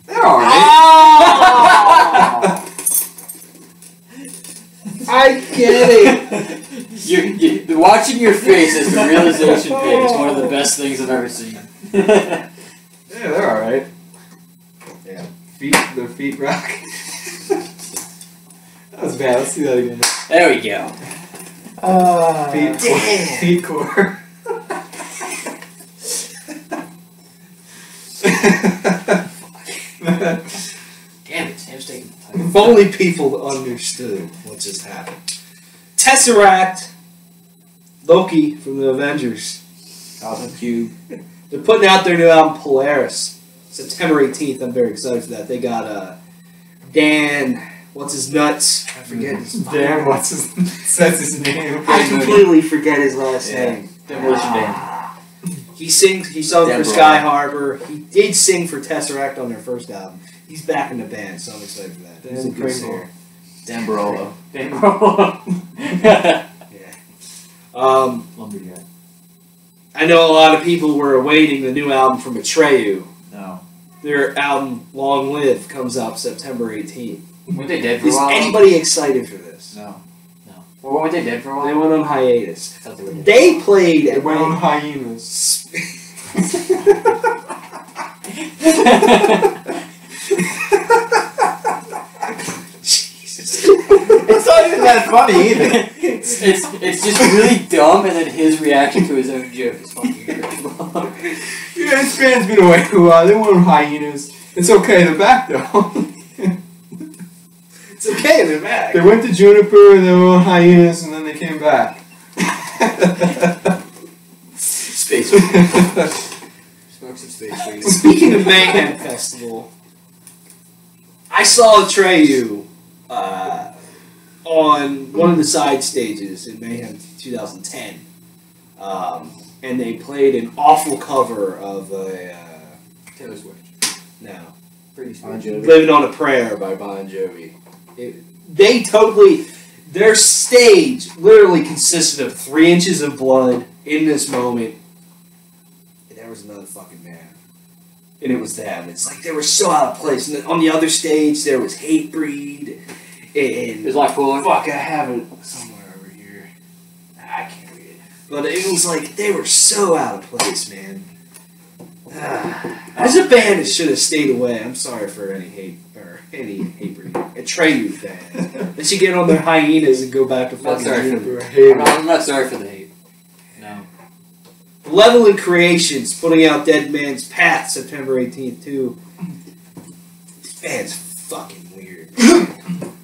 They're alright. I get it. Watching your face as the realization pit is one of the best things I've ever seen. Yeah, they're alright. Yeah. Their feet rock. That was bad. Let's do that again. There we go. Feet core. Damn it, Sam's taking the time. If only people understood what just happened. Tesseract, Loki from the Avengers, Cosmic Cube. they're putting out their new album Polaris, September 18th. I'm very excited for that. They got Dan, what's his nuts? I forget his Dan, that's his name. I completely forget his last name. Demolition Dan. He sung for Sky Harbor. He did sing for Tesseract on their first album. He's back in the band, so I'm excited for that. He's a good singer. Dan Barolo. Dan Barolo. Yeah. Lumberjack. I know a lot of people were awaiting the new album from Atreyu. No. Their album Long Live comes out September 18th. Weren't they dead for a Is while? anybody excited for this? No. Well, weren't they dead for a They while? went on hiatus. I thought they were dead. They played They at went on hyenas. Jesus. It's not even that funny either. It's just really dumb, and then his reaction to his own joke is fucking incredible. Yeah, this band's been away for a while. They went on hyenas. It's okay, they're back though. It's okay, they're back. They went to Juniper, they were on hyenas, and then they came back. Space. Smoke some space for you. Speaking of Mayhem Festival, I saw Atreyu on one of the side stages in Mayhem 2010. And they played an awful cover of Taylor Swift. no, Pretty Bon sweet. Jovi. Living on a Prayer by Bon Jovi. Their stage literally consisted of 3 inches of blood in this moment. And there was another fucking man. And it was them. It's like they were so out of place. And then on the other stage, there was Hatebreed. And Is Life Cooler? fuck, I have it somewhere over here. I can't read it. But it was like, they were so out of place, man. As a band, it should have stayed away. I'm sorry for any Hatebreed. Atreyu fans. They should get on their hyenas and go back to Not fucking sorry for Juniper. I'm not sorry for the hate. No. Leveling Creations putting out Dead Man's Path September 18th too. This band's fucking weird.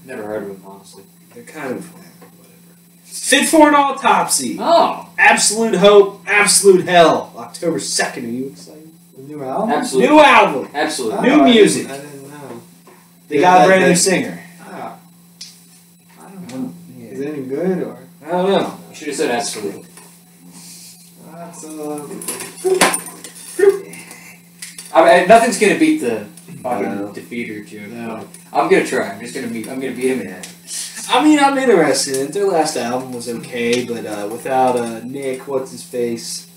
Never heard of him, honestly. They're kind of whatever. Fit for an Autopsy. Oh! Absolute Hope, Absolute Hell. October 2nd. Are you excited? The new album? Absolutely. New album. Absolutely. New music. I didn't know. They got a brand new singer. Ah. I don't know. Is it any good or? I don't know. You should have said absolutely. I mean, nothing's gonna beat the fucking defeater joke. No. I'm gonna try. I'm gonna beat him in that. I mean, I'm interested in it. Their last album was okay, but without Nick, what's his face?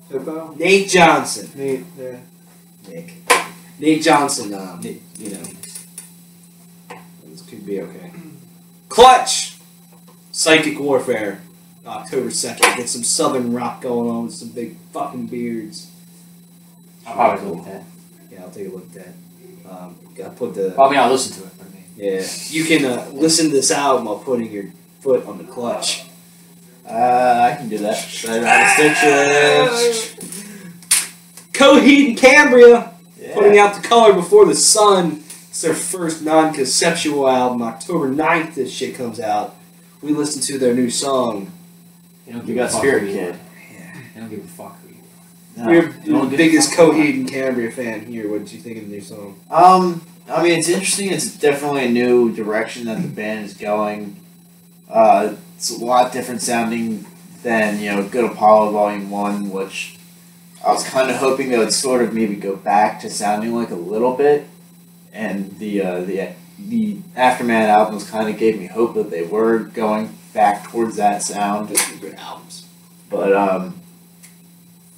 Hippo? Nate Johnson. Nate, yeah. Nate Johnson, you know. This could be okay. Clutch! Psychic Warfare. October 2nd. Get some southern rock going on with some big fucking beards. I'll probably look at that. Yeah, I'll take a look at that. Gotta put the... Well, I mean, I'll listen to it. But I mean, Yeah. You can listen to this album while putting your foot on the clutch. I can do that. Coheed and Cambria. Yeah. Putting out The Color Before the Sun. It's their first non-conceptual album. October 9th this shit comes out. We listened to their new song. they don't You give got a fuck Spirit who you Kid. are. They don't give a fuck who you No. You're you don't the give biggest a fuck. Coheed and Cambria fan here. What did you think of the new song? I mean, it's interesting. It's definitely a new direction that the band is going. It's a lot different sounding than, Good Apollo Volume 1, which I was kind of hoping they would sort of maybe go back to sounding like a little bit and the Aftermath albums kind of gave me hope that they were going back towards that sound. Just some good albums. But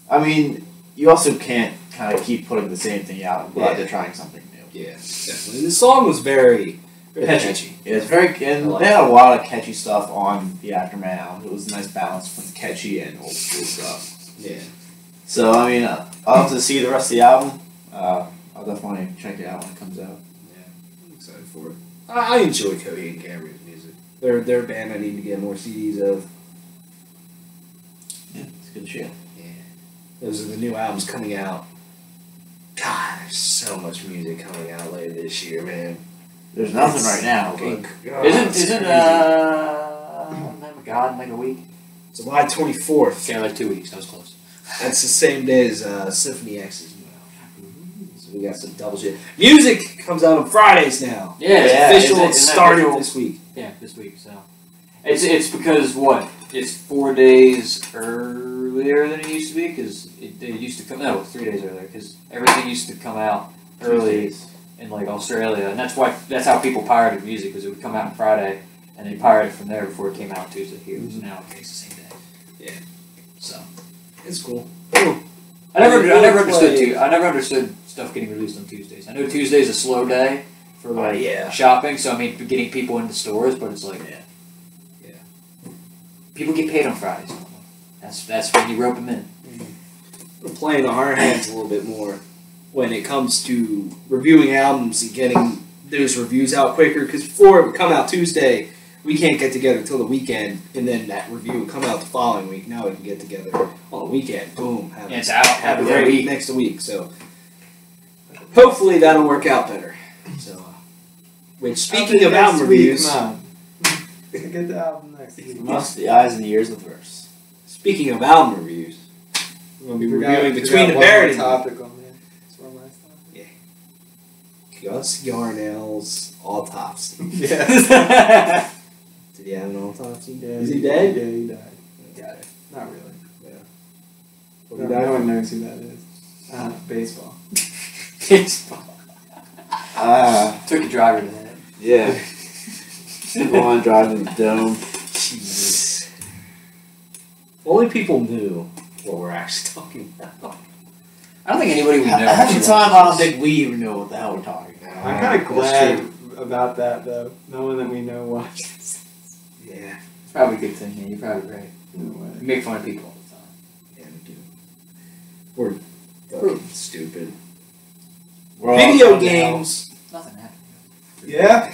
I mean, you also can't kind of keep putting the same thing out. I'm glad they're trying something new. Yeah, definitely. And the song was very catchy. Yeah, it's very, and they had a lot of catchy stuff on the Aftermath album. It was a nice balance between catchy and old school stuff. Yeah. So I mean, I'll have to see the rest of the album. I'll definitely check it out when it comes out. Yeah, I'm excited for it. I enjoy Cody and Cameron's music. They're a band I need to get more CDs of. Yeah, it's good shit. Yeah. Those are the new albums coming out. God, there's so much music coming out later this year, man. There's nothing right now. God, Isn't oh my God, like a week? July 24th. Yeah, like 2 weeks. That was close. That's the same day as Symphony X's new album. So we got some double shit. Music comes out on Fridays now. Yeah, it's official. It started this week. Yeah, this week. So it's because what? It's 4 days earlier than it used to be because it used to come. No, 3 days earlier because everything used to come out early in like Australia, and that's how people pirated music because it would come out on Friday and they pirated from there before it came out Tuesday here. So now it's the same day. Yeah. So it's cool. I never understood stuff getting released on Tuesdays. I know Tuesday's a slow day for shopping, so I mean getting people into stores, but it's like people get paid on Fridays. That's when you rope them in. We're playing our hands a little bit more when it comes to reviewing albums and getting those reviews out quicker. Because before it would come out Tuesday, we can't get together until the weekend, and then that review would come out the following week. Now we can get together on the weekend. Boom. It's out. Have a great week next week. So hopefully that'll work out better. So, which speaking of album reviews, Get the album next week. The eyes and the ears of the verse. speaking of album reviews, we're going to be reviewing Between the One Buried and more topic on there. It's one last topic. Gus Yarnell's autopsy. Yeah. Did he have an autopsy? Yeah, Is he dead? Yeah, he died. Got it. Not really. Yeah. No one knows who that is. Baseball. Took a driver to that. Yeah. Go on driving the dome. Jesus. If only people knew what we're actually talking about. I don't think anybody would know. Half the time, I don't think we even know what the hell we're talking about. I'm kind of glad about that, though, knowing that we know watches. Yeah. It's probably a good thing. Yeah, you're probably right. No way. We make fun of people all the time. Yeah, we do. We're fucking stupid. We're all Video trying to help. games. Nothing happened. Yeah?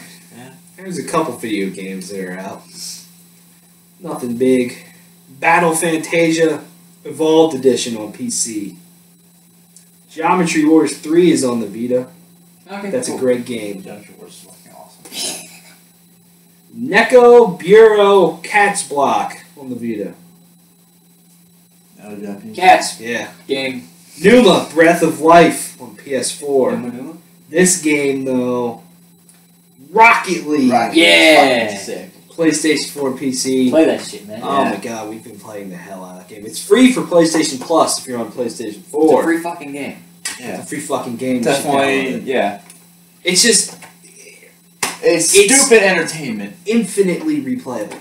There's a couple video games that are out. Nothing big. Battle Fantasia Evolved Edition on PC. Geometry Wars 3 is on the Vita. Okay, That's cool. a great game. Geometry Wars is fucking awesome. Neko Bureau Cats Block on the Vita. No Japanese. Cats. Yeah. Game. Numa Breath of Life on PS4. Numa? This game, though, Rocket League. Right. Yeah. Fucking sick. PlayStation 4 and PC. Play that shit, man. Oh my god, we've been playing the hell out of that game. It's free for PlayStation Plus if you're on PlayStation 4. It's a free fucking game. It's a free fucking game. You should Definitely, download it. yeah. It's just It's stupid entertainment. infinitely replayable.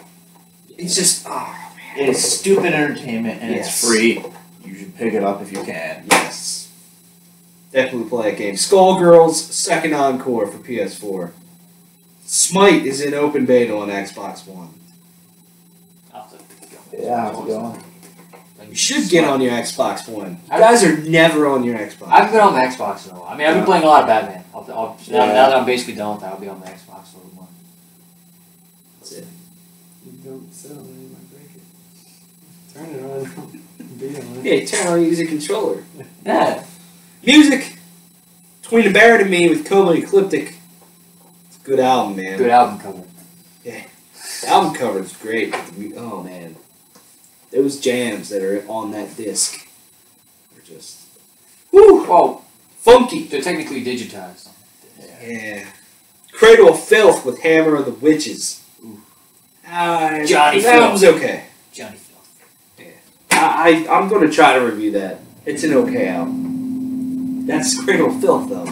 It's just, oh man. It's stupid entertainment and Yes. it's free. You should pick it up if you can. Yes. Definitely play a game. Skullgirls Second Encore for PS4. Smite is in open beta on Xbox One. I'll have to go. Yeah, how's it going? You should get on your Xbox One. You guys are never on your Xbox. I've been on the Xbox though. I mean, I've been playing a lot of Batman. Now that I'm basically done with that, I'll be on the Xbox a little more. That's it. You don't sit on it, you might break it. Turn it on. Beat on it. Yeah, turn on, use a controller. Yeah. Music! Between the Buried and Me with Coma Ecliptic. It's a good album, man. Good album cover. The album cover is great. Oh, man. Those jams that are on that disc are just... Woo! Well, Funky. they're technically digitized. Yeah. Cradle of Filth with Hammer of the Witches. Johnny That Filth. was okay. Johnny Filth. I'm going to try to review that. It's an okay album. That's Cradle of Filth, though.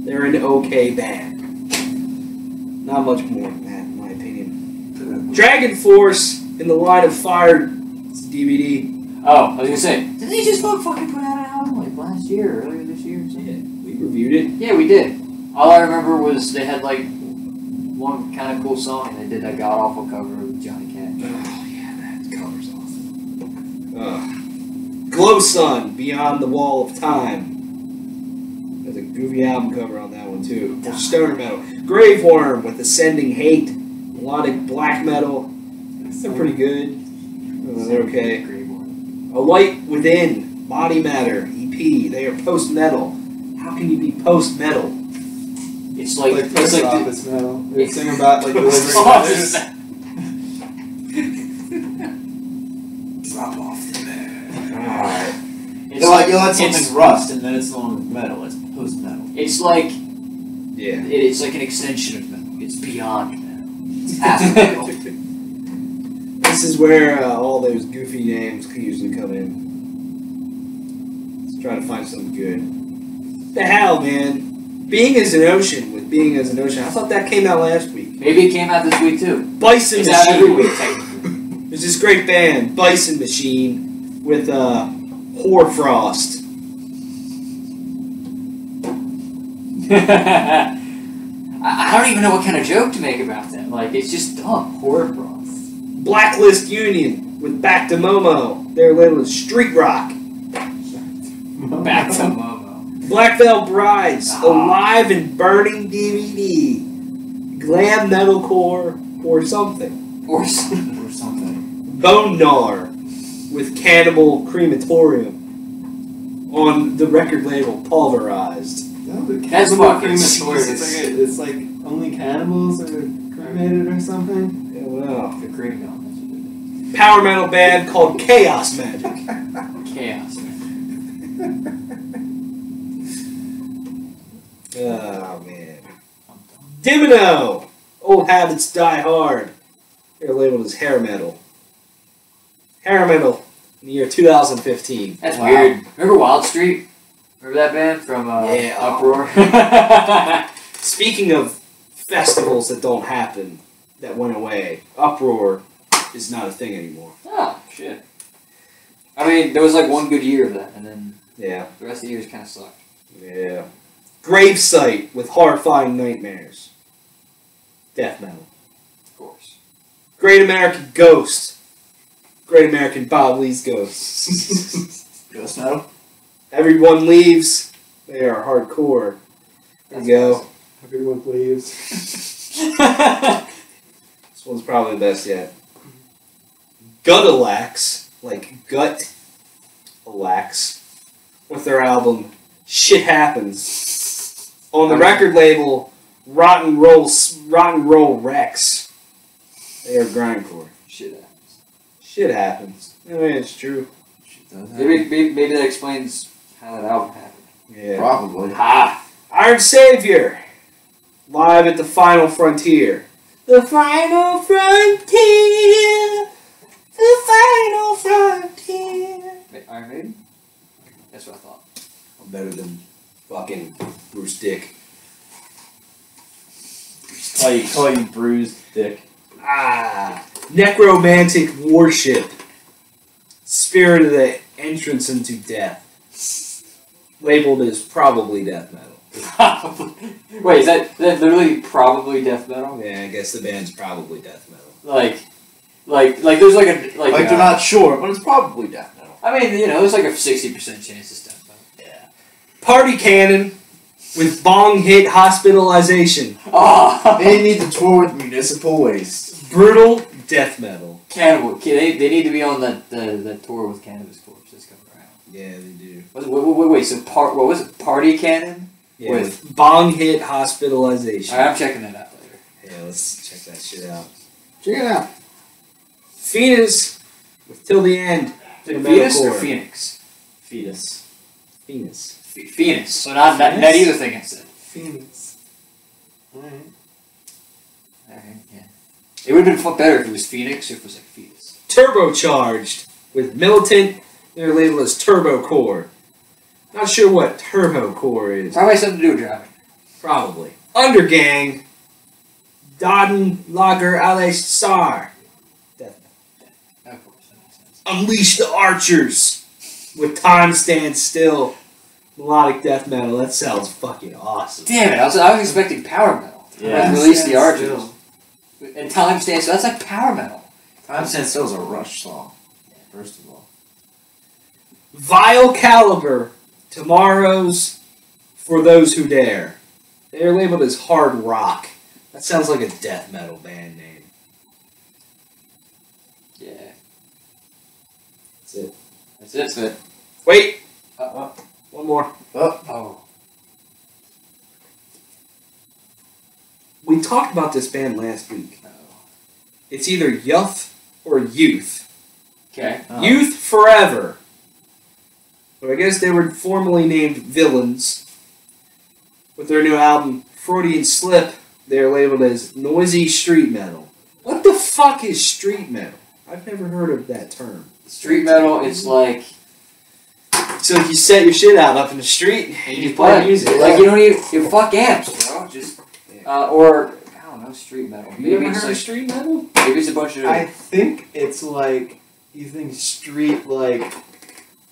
They're an okay band. Not much more than that, in my opinion. Dragon Force in the Line of Fire. It's a DVD. Oh, I was gonna say, did they just fucking put out an album like last year or earlier this year or something? Yeah, we reviewed it. Yeah, we did. All I remember was they had like one kind of cool song and they did that god awful cover of Johnny Cash. Oh yeah, that cover's awesome. Glow Sun, Beyond the Wall of Time. There's a goofy album cover on that one too. Stoner metal. Graveworm with Ascending Hate. Melodic black metal. They're pretty good. They're okay. A Light Within, Body Matter, EP. They are post-metal. How can you be post-metal? It's like post office metal. They sing about like delivering letters. Drop off the bed. Alright. You let something rust and then it's no longer metal. It's post-metal. It's like Yeah. it's like an extension of metal. It's beyond metal. It's after metal. This is where all those goofy names could usually come in. Let's try to find something good. The hell, man? Being as an Ocean with Being as an Ocean. I thought that came out last week. Maybe it came out this week too. Bison It's out every week, Machine. technically. There's this great band, Bison Machine, with Hoarfrost. I don't even know what kind of joke to make about them. Like, it's just dumb. Horror broth. Blacklist Union with Back to Momo. They're labeled as Street Rock. Back to Momo. Black Veil Brides, Alive and Burning DVD. Glam Metalcore or something. Or something. Bone Gnar with Cannibal Crematorium on the record label Pulverized. No, the That's cannibal fucking crematorium. Jesus. It's like only cannibals are cremated or something. Yeah, well. the cream gum. Power metal band called Chaos Magic. Chaos. Oh, man. Dimino! Old Habits Die Hard. They're labeled as hair metal. Hair metal in the year 2015. That's weird. Remember Wild Street? Remember that band from Yeah. Uproar? Speaking of festivals that don't happen, that went away, Uproar is not a thing anymore. Oh, shit. I mean, there was like one good year of that, and then Yeah. the rest of the years kind of sucked. Yeah. Gravesite with Horrifying Nightmares. Death metal. Of course. Great American Ghost. Great American Bob Lee's Ghost. Ghost metal? Everyone Leaves. They are hardcore. There you go. Everyone leaves. This one's probably the best yet. Gutalax, like Gut-alax, with their album Shit Happens. On the record label Rotten Roll Rex. They are grindcore. Shit happens. Shit happens. I mean, it's true. Maybe that explains how that album happened. Yeah. Probably. Ha! Iron Savior. Live at the Final Frontier. The Final Frontier. The Final Frontier. Iron Maiden? That's what I thought. I'm better than fucking Bruce Dick. Call you bruised dick. Necromantic Warship. Spirit of the Entrance into Death. Labeled as probably death metal. Wait, is that literally probably death metal? Yeah, I guess the band's probably death metal. Like there's like a Like they're not sure, but it's probably death metal. I mean, you know, there's like a 60% chance it's death metal. Yeah. Party Cannon with Bong Hit Hospitalization. Oh, They need to tour with Municipal Waste. Brutal death metal. Cannibal. They need to be on the tour with Cannabis Corpse that's coming around. Yeah, they do. Wait, so what was it? Party Cannon? Yeah, With- with Bong Hit Hospitalization. Alright, I'm checking that out later. Yeah, let's check that shit out. Check it out. Phoenix with Till the End. Is it Venus or Metalcore. Phoenix? Fetus. Phoenix. Phoenix. So not either thing I said. Phoenix. Alright. Alright, yeah. It would have been better if it was Phoenix or if it was like Fetus. Turbocharged with Militant. They're labeled as Turbocore. Not sure what Turbocore is. Probably has something to do with driving. Probably. Undergang. Dodden Lager Ale Star. Of course, that makes sense. Unleash the Archers. With Time Stand Still. Melodic death metal. That sounds fucking awesome. Damn it! I was expecting power metal. Yeah. Like, release the Archers. Still. And Time Stands. So that's like power metal. Time Stand Still is a Rush song. First of all. Vile Caliber. Tomorrow's For Those Who Dare. They are labeled as hard rock. That sounds like a death metal band name. Yeah. That's it. That's it. Wait! Uh, One more. oh. We talked about this band last week. Oh. It's either Youth or Youth. Okay. Oh. Youth Forever. So I guess they were formerly named Villains. With their new album, Freudian Slip, they are labeled as noisy street metal. What the fuck is street metal? I've never heard of that term. Street metal. It's like So if you set your shit out up in the street and you play Like, music. like you don't even you fuck amps, bro. Just or I don't know, street metal. You ever it's heard like, of street metal? maybe it's a bunch of I think it's like you think street like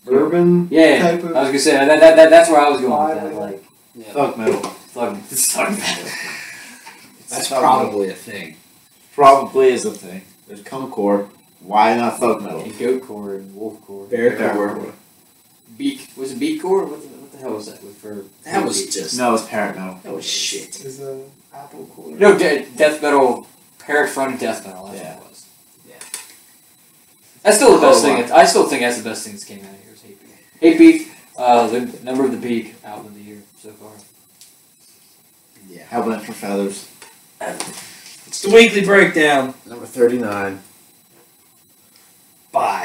urban yeah. type I of. was gonna say that's where I was going with that. Like Thug metal. thug metal. That's Thug probably a thing. metal. Probably is a thing. There's Kumcore. Why not thug metal? And goatcore and wolfcore. Bearcore. Beak was it beatcore? What the hell was that for? That was just. No, it's parrot metal. That was shit. Is a apple core. No, death metal, parrot fronted death metal. That's Yeah. what it was. Yeah. That's still the best Oh, thing. I still think that's the best thing that's came out of here. Is Hate Beak. Hate Beak, the Number of the Beak album of the year so far. Yeah. Hellbent for Feathers. It's the weekly breakdown. Number 39. Bye.